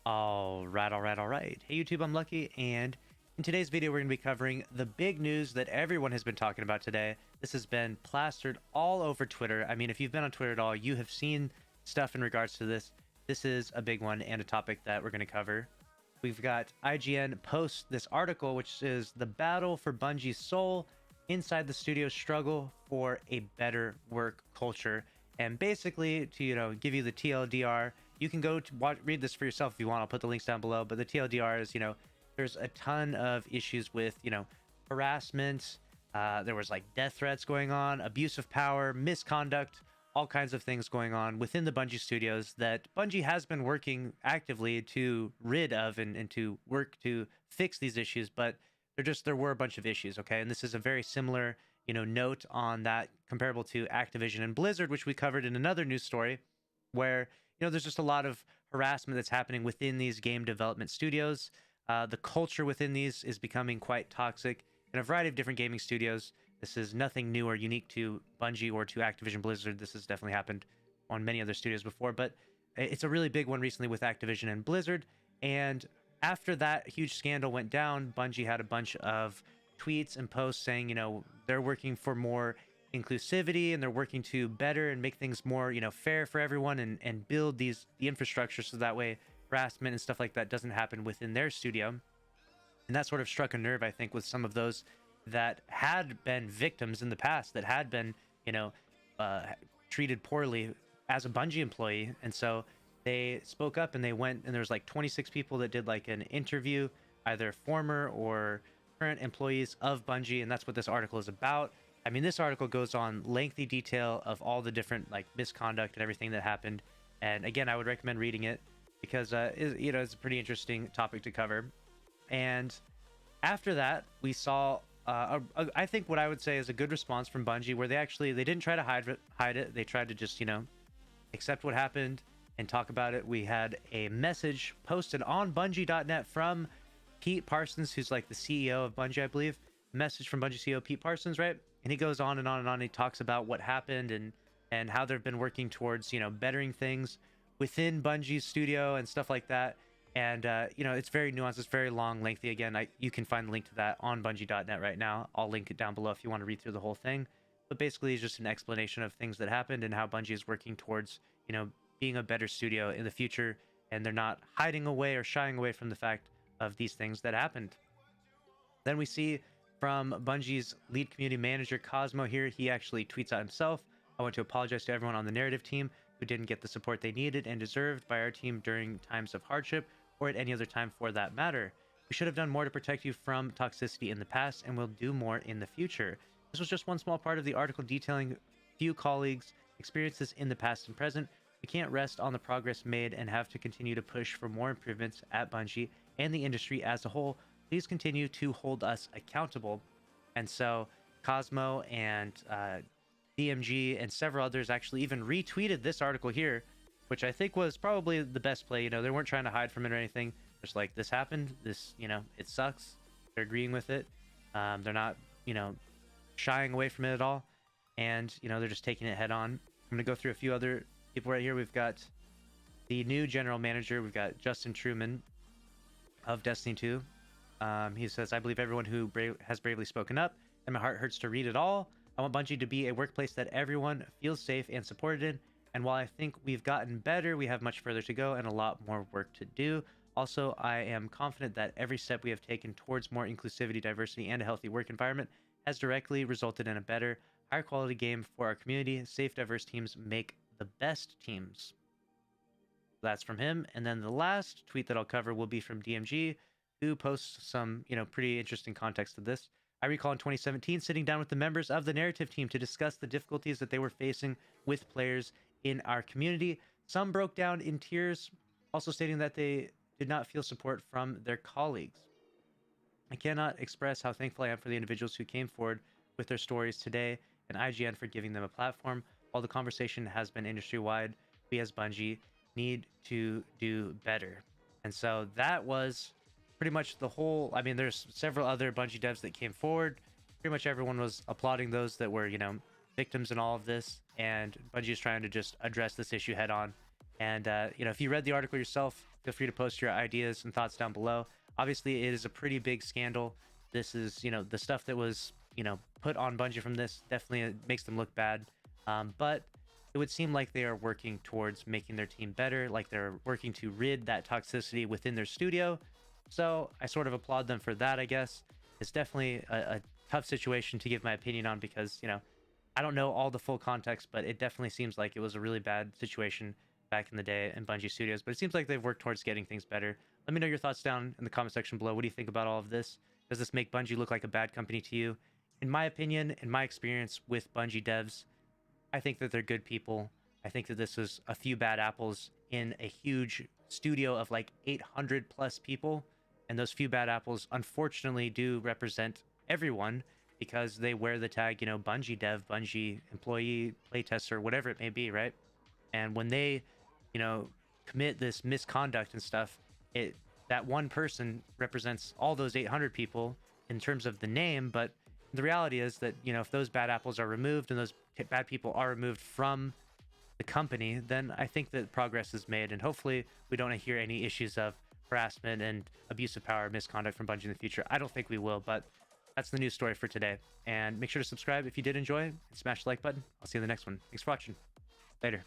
All right. Hey YouTube, I'm Lucky, and in today's video we're going to be covering the big news that everyone has been talking about today. This has been plastered all over Twitter. I mean, if you've been on Twitter at all, you have seen stuff in regards to this. This is a big one and a topic that we're going to cover. We've got IGN post this article, which is the battle for Bungie's soul inside the studio's struggle for a better work culture. And basically, to give you the TLDR, you can go to read this for yourself if you want. I'll put the links down below. But the TLDR is, there's a ton of issues with, harassment. There was like death threats going on, abuse of power, misconduct, all kinds of things going on within the Bungie studios that Bungie has been working actively to rid of and to work to fix these issues. But there were a bunch of issues. Okay. And this is a very similar, note on that, comparable to Activision and Blizzard, which we covered in another news story, where there's just a lot of harassment that's happening within these game development studios. The culture within these is becoming quite toxic in a variety of different gaming studios. This is nothing new or unique to Bungie or to Activision Blizzard. This has definitely happened on many other studios before, but it's a really big one recently with Activision and Blizzard. And after that huge scandal went down, Bungie had a bunch of tweets and posts saying, they're working for more inclusivity and they're working to better and make things more, fair for everyone and build the infrastructure so that way harassment and stuff like that doesn't happen within their studio. And that sort of struck a nerve, I think, with some of those that had been victims in the past, that had been, treated poorly as a Bungie employee. And so they spoke up and they went, and there was like 26 people that did like an interview, either former or current employees of Bungie. And that's what this article is about. I mean, this article goes on lengthy detail of all the different like misconduct and everything that happened. And again, I would recommend reading it because, it's a pretty interesting topic to cover. And after that, we saw, I think what I would say is a good response from Bungie, where they didn't try to hide it. They tried to just, accept what happened and talk about it. We had a message posted on Bungie.net from Pete Parsons, who's like the CEO of Bungie, I believe. Message from Bungie CEO Pete Parsons, right? And he goes on and on and on. He talks about what happened and how they've been working towards, bettering things within Bungie's studio and stuff like that. And, it's very nuanced. It's very long, lengthy. Again, you can find the link to that on Bungie.net right now. I'll link it down below if you want to read through the whole thing. But basically, it's just an explanation of things that happened and how Bungie is working towards, being a better studio in the future. And they're not hiding away or shying away from the fact of these things that happened. Then we see from Bungie's lead community manager, Cosmo, here. He actually tweets out himself: "I want to apologize to everyone on the narrative team who didn't get the support they needed and deserved by our team during times of hardship, or at any other time for that matter. We should have done more to protect you from toxicity in the past, and we'll do more in the future." This was just one small part of the article detailing few colleagues' experiences in the past and present. We can't rest on the progress made and have to continue to push for more improvements at Bungie and the industry as a whole. Please continue to hold us accountable. And so Cosmo and DMG and several others actually even retweeted this article here, which I think was probably the best play. They weren't trying to hide from it or anything. Just like, this happened. This, it sucks. They're agreeing with it. They're not, shying away from it at all. And, they're just taking it head on. I'm going to go through a few other people right here. We've got the new general manager. We've got Justin Truman of Destiny 2. He says, "I believe everyone who has bravely spoken up, and my heart hurts to read it all. I want Bungie to be a workplace that everyone feels safe and supported in. And while I think we've gotten better, we have much further to go and a lot more work to do. Also, I am confident that every step we have taken towards more inclusivity, diversity, and a healthy work environment has directly resulted in a better, higher quality game for our community. Safe, diverse teams make the best teams." That's from him. And then the last tweet that I'll cover will be from DMG, who posts some, pretty interesting context to this. "I recall in 2017 sitting down with the members of the narrative team to discuss the difficulties that they were facing with players in our community. Some broke down in tears, also stating that they did not feel support from their colleagues. I cannot express how thankful I am for the individuals who came forward with their stories today, and IGN for giving them a platform. While the conversation has been industry-wide, we as Bungie need to do better." And so that was pretty much the whole. I mean, there's several other Bungie devs that came forward. Pretty much everyone was applauding those that were, victims in all of this. And Bungie is trying to just address this issue head on And if you read the article yourself, feel free to post your ideas and thoughts down below. Obviously, it is a pretty big scandal. This is, the stuff that was, put on Bungie from this definitely makes them look bad. But it would seem like they are working towards making their team better, like they're working to rid that toxicity within their studio. So I sort of applaud them for that, I guess. It's definitely a tough situation to give my opinion on because, I don't know all the full context, but it definitely seems like it was a really bad situation back in the day in Bungie Studios. But it seems like they've worked towards getting things better. Let me know your thoughts down in the comment section below. What do you think about all of this? Does this make Bungie look like a bad company to you? In my opinion, in my experience with Bungie devs, I think that they're good people. I think that this is a few bad apples in a huge studio of like 800 plus people. And those few bad apples, unfortunately, do represent everyone because they wear the tag, Bungie dev, Bungie employee, playtester, whatever it may be, right? And when they, commit this misconduct and stuff, that one person represents all those 800 people in terms of the name, but the reality is that, if those bad apples are removed and those bad people are removed from the company, then I think that progress is made, and hopefully we don't hear any issues of harassment and abuse of power, misconduct from Bungie in the future. I don't think we will, but that's the news story for today. And make sure to subscribe if you did enjoy, and smash the like button. I'll see you in the next one. Thanks for watching. Later.